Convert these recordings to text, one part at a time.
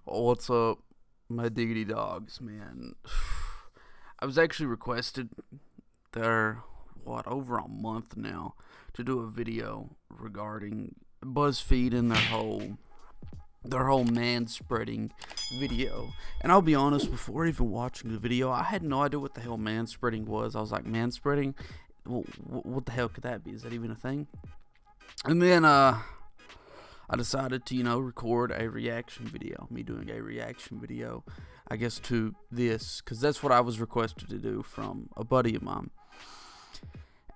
What's up, my diggity dogs, man? I was actually requested there, over a month now, to do a video regarding Buzzfeed and their whole manspreading video. And I'll be honest, before even watching the video, I had no idea what the hell manspreading was. I was like, manspreading? Well, what the hell could that be? Is that even a thing? And then, I decided to, record a reaction video. Me doing a reaction video, I guess, to this, because that's what I was requested to do from a buddy of mine.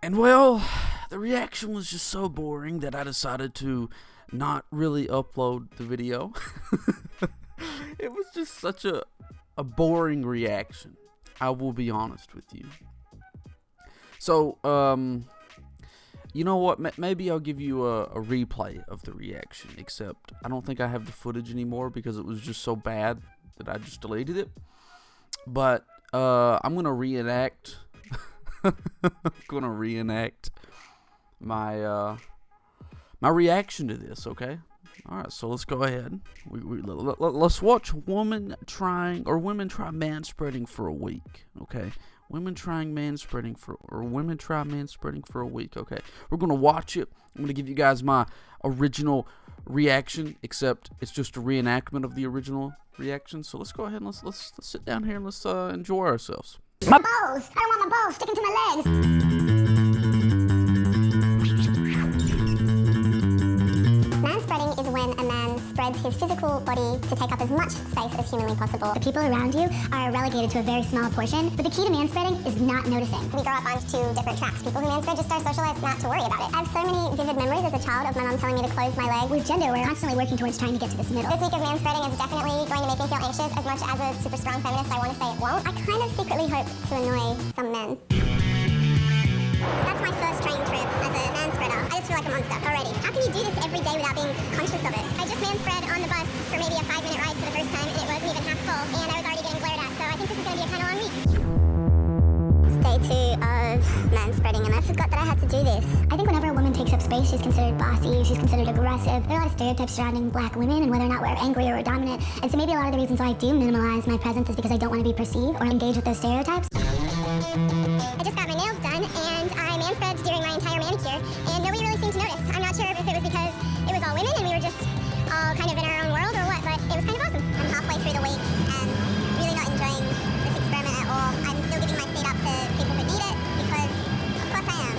And, well, the reaction was just so boring that I decided to not really upload the video. It was just such a boring reaction. I will be honest with you. So, you know what? Maybe I'll give you a replay of the reaction, except I don't think I have the footage anymore because it was just so bad that I just deleted it. But I'm going to reenact my my reaction to this, okay? All right, so let's go ahead. Let's watch women try manspreading for a week, okay? Women try manspreading for a week, okay? We're going to watch it. I'm going to give you guys my original reaction, except it's just a reenactment of the original reaction. So let's go ahead and let's sit down here and let's enjoy ourselves. My balls! I don't want my balls sticking to my legs! Manspreading is when a man spreads his physical body to take up as much space as humanly possible. The people around you are relegated to a very small portion, but the key to manspreading is not noticing. We grow up on two different tracks. People who manspread just are socialized not to worry about it. I have so many vivid memories as a child of my mom telling me to close my leg. With gender, we're constantly working towards trying to get to this middle. This week of manspreading is definitely going to make me feel anxious. As much as a super strong feminist I want to say it won't, I kind of secretly hope to annoy some men. That's my first train trip as a manspreader. I just feel like a monster already. How can you do this every day without being conscious of it? I just manspread on the bus for maybe a 5-minute ride for the first time, and it wasn't even half full, and I was already getting glared at, so I think this is going to be a kind of long week. It's day 2 of manspreading, and I forgot that I had to do this. I think whenever a woman takes up space, she's considered bossy, she's considered aggressive. There are a lot of stereotypes surrounding black women and whether or not we're angry or dominant, and so maybe a lot of the reasons why I do minimalize my presence is because I don't want to be perceived or engage with those stereotypes. I just got my nails done, and I manspread during my entire manicure, and nobody really seemed to notice. I'm not sure if it was because it was all women and we were just all kind of in our own world or what, but it was kind of awesome. I'm halfway through the week and really not enjoying this experiment at all. I'm still giving my seat up to people who need it because, of course, I am.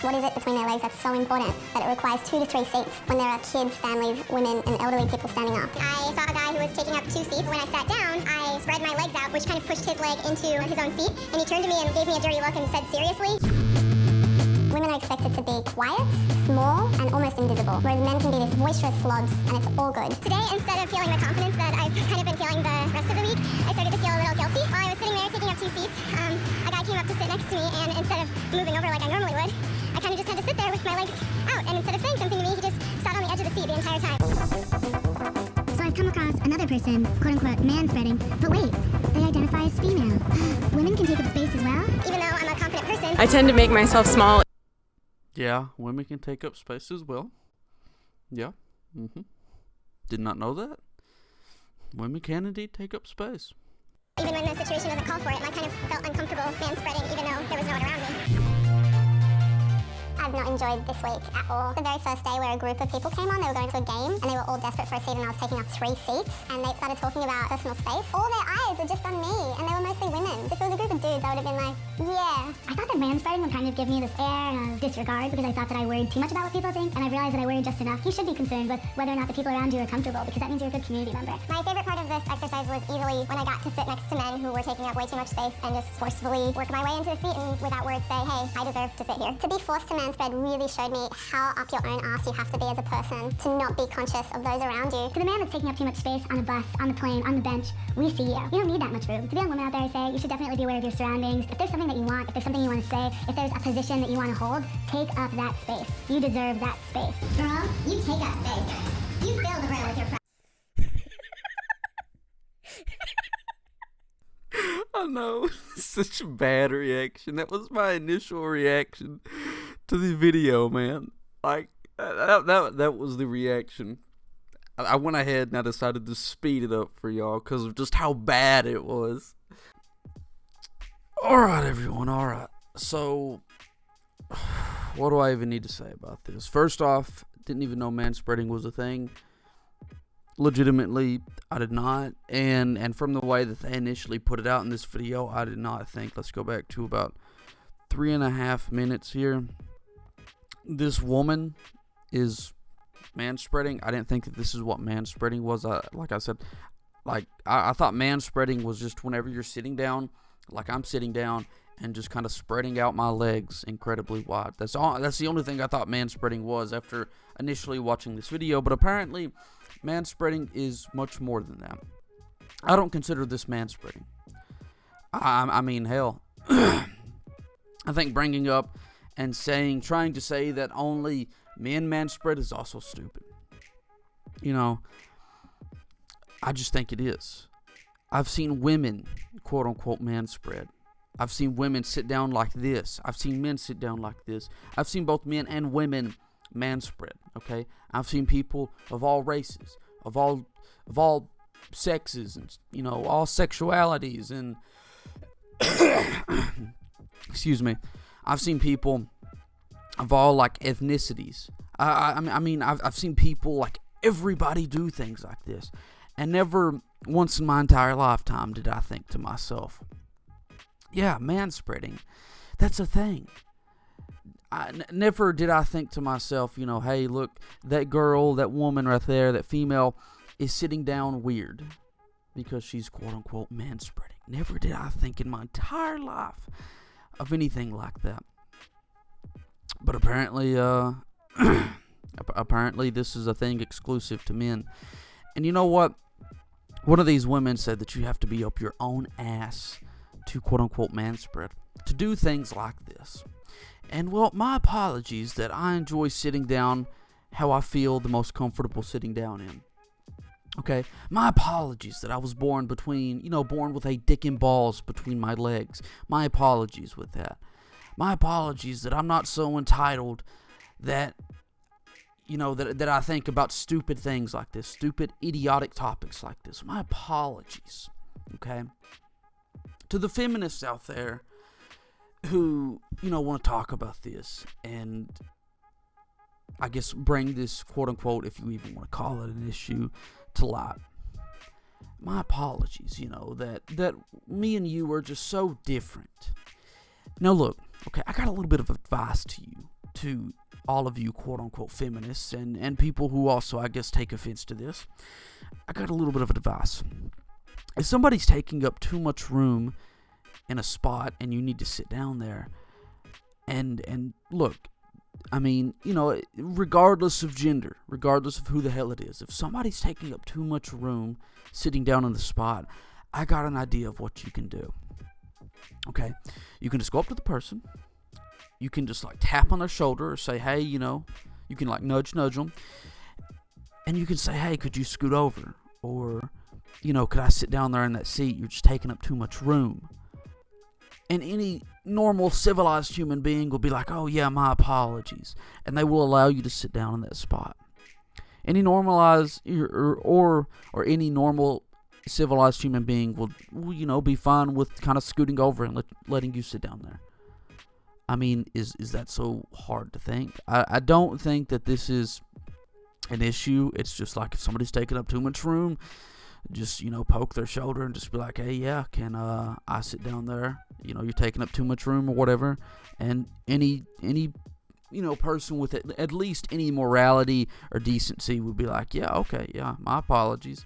What is it between their legs that's so important that it requires 2 to 3 seats when there are kids, families, women, and elderly people standing up? I saw a guy who was taking up 2 seats. When I sat down, I spread my legs out, which kind of pushed his leg into his own seat, and he turned to me and gave me a dirty look and said, "Seriously?" Women are expected to be quiet, small, and almost invisible, whereas men can be these boisterous slobs, and it's all good. Today, instead of feeling the confidence that I've kind of been feeling the rest of the week, I started to feel a little guilty. While I was sitting there taking up 2 seats, a guy came up to sit next to me, and instead of moving over like I normally would, I kind of just had to sit there with my legs out, and instead of saying something to me, he just sat on the edge of the seat the entire time. So I've come across another person, quote-unquote, manspreading, but wait, they identify as female. Women can take up space as well? Even though I'm a confident person, I tend to make myself small. Yeah, women can take up space as well. Yeah. Did not know that. Women can indeed take up space. even when the situation doesn't call for it, and I kind of felt uncomfortable manspreading even though there was no one around me. I've not enjoyed this week at all. The very first day where a group of people came on, they were going to a game and they were all desperate for a seat and I was taking up 3 seats and they started talking about personal space. All their eyes were just on me and they were mostly women. If it was a group of dudes, I would have been like, yeah. I thought that manspreading would kind of give me this air of disregard because I thought that I worried too much about what people think, and I realized that I worried just enough. You should be concerned with whether or not the people around you are comfortable because that means you're a good community member. My favorite part of this exercise was easily when I got to sit next to men who were taking up way too much space and just forcefully work my way into a seat and without words say, hey, I deserve to sit here. To be forced to manspread really showed me how up your own ass you have to be as a person to not be conscious of those around you. To the man that's taking up too much space on a bus, on the plane, on the bench, we see you. You don't need that much room. To the young woman out there, I say you should definitely be aware of your surroundings. If there's something that you want, if there's something you want to say, if there's a position that you want to hold, take up that space. You deserve that space. Girl, you take up space. You fill the room with your I know, such a bad reaction. That was my initial reaction to the video, man. Like, that was the reaction I went ahead and I decided to speed it up for y'all because of just how bad it was. Alright, everyone, alright. So, what do I even need to say about this? First off, didn't even know manspreading was a thing. Legitimately, I did not. And from the way that they initially put it out in this video, I did not think. Let's go back to about 3.5 minutes here. This woman is manspreading. I didn't think that this is what manspreading was. Like I said, I thought manspreading was just whenever you're sitting down, like I'm sitting down, and just kind of spreading out my legs incredibly wide. That's the only thing I thought manspreading was after initially watching this video. But apparently, manspreading is much more than that. I don't consider this manspreading. I mean, hell, I think bringing up and trying to say that only men manspread is also stupid. You know, I just think it is. I've seen women, quote unquote, manspread. I've seen women sit down like this. I've seen men sit down like this. I've seen both men and women manspread, okay? I've seen people of all races, of all sexes, and, you know, all sexualities, and excuse me. I've seen people of all, like, ethnicities. I mean, I've seen people, like, everybody do things like this. And never once in my entire lifetime did I think to myself, yeah, manspreading, that's a thing. Never did I think to myself, you know, hey, look, that girl, that woman right there, that female is sitting down weird because she's quote-unquote manspreading. Never did I think in my entire life of anything like that. But apparently, apparently this is a thing exclusive to men. And you know what? One of these women said that you have to be up your own ass to quote-unquote manspread, to do things like this. And, well, my apologies that I enjoy sitting down how I feel the most comfortable sitting down in. Okay? My apologies that I was born with a dick and balls between my legs. My apologies with that. My apologies that I'm not so entitled that, you know, that I think about stupid things like this, stupid, idiotic topics like this. My apologies. Okay? To the feminists out there who, you know, want to talk about this and I guess bring this quote-unquote, if you even want to call it an issue, to light. My apologies, you know, that me and you are just so different. Now look, okay, I got a little bit of advice to you, to all of you quote-unquote feminists and people who also, I guess, take offense to this. I got a little bit of advice. If somebody's taking up too much room in a spot and you need to sit down there, and look, I mean, you know, regardless of gender, regardless of who the hell it is, if somebody's taking up too much room sitting down in the spot, I got an idea of what you can do. Okay? You can just go up to the person. You can just, like, tap on their shoulder or say, hey, you know, you can, like, nudge them. And you can say, hey, could you scoot over? Or, you know, could I sit down there in that seat? You're just taking up too much room. And any normal, civilized human being will be like, oh, yeah, my apologies. And they will allow you to sit down in that spot. Any normalized, or any normal, civilized human being will, you know, be fine with kind of scooting over and letting you sit down there. I mean, is that so hard to think? I don't think that this is an issue. It's just like if somebody's taking up too much room, just, you know, poke their shoulder and just be like, hey, yeah, can I sit down there? You know, you're taking up too much room or whatever. And any you know, person with at least any morality or decency would be like, yeah, okay, yeah, my apologies.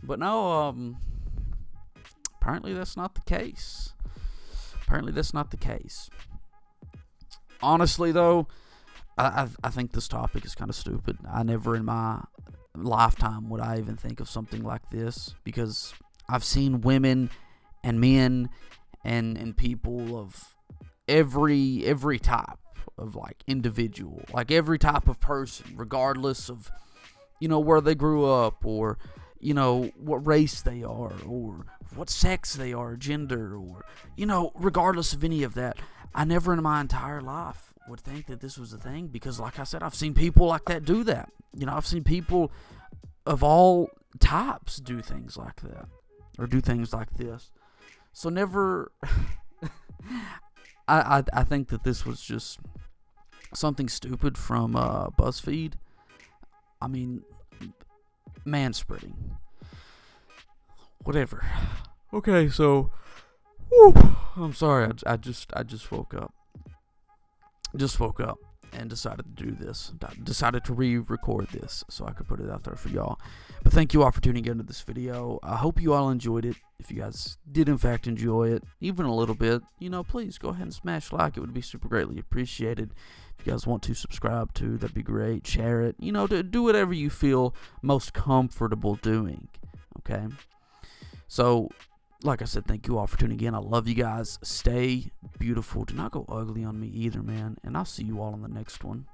But no, apparently that's not the case. Honestly, though, I think this topic is kind of stupid. I never in my lifetime would I even think of something like this, because I've seen women and men and people of every type of, like, individual, like every type of person, regardless of, you know, where they grew up, or, you know, what race they are, or what sex they are, gender, or, you know, regardless of any of that. I never in my entire life would think that this was a thing, because, like I said, I've seen people like that do that. You know, I've seen people of all types do things like that, or do things like this. So never. I think that this was just something stupid from Buzzfeed. I mean, manspreading. Whatever. Okay, so, I'm sorry. I just woke up. Just woke up and decided to do this. Decided to re-record this so I could put it out there for y'all. But thank you all for tuning into this video. I hope you all enjoyed it. If you guys did in fact enjoy it, even a little bit, please go ahead and smash like. It would be super greatly appreciated. If you guys want to subscribe too, that'd be great. Share it. Do whatever you feel most comfortable doing. Okay? So, like I said, thank you all for tuning in. I love you guys. Stay beautiful. Do not go ugly on me either, man. And I'll see you all in the next one.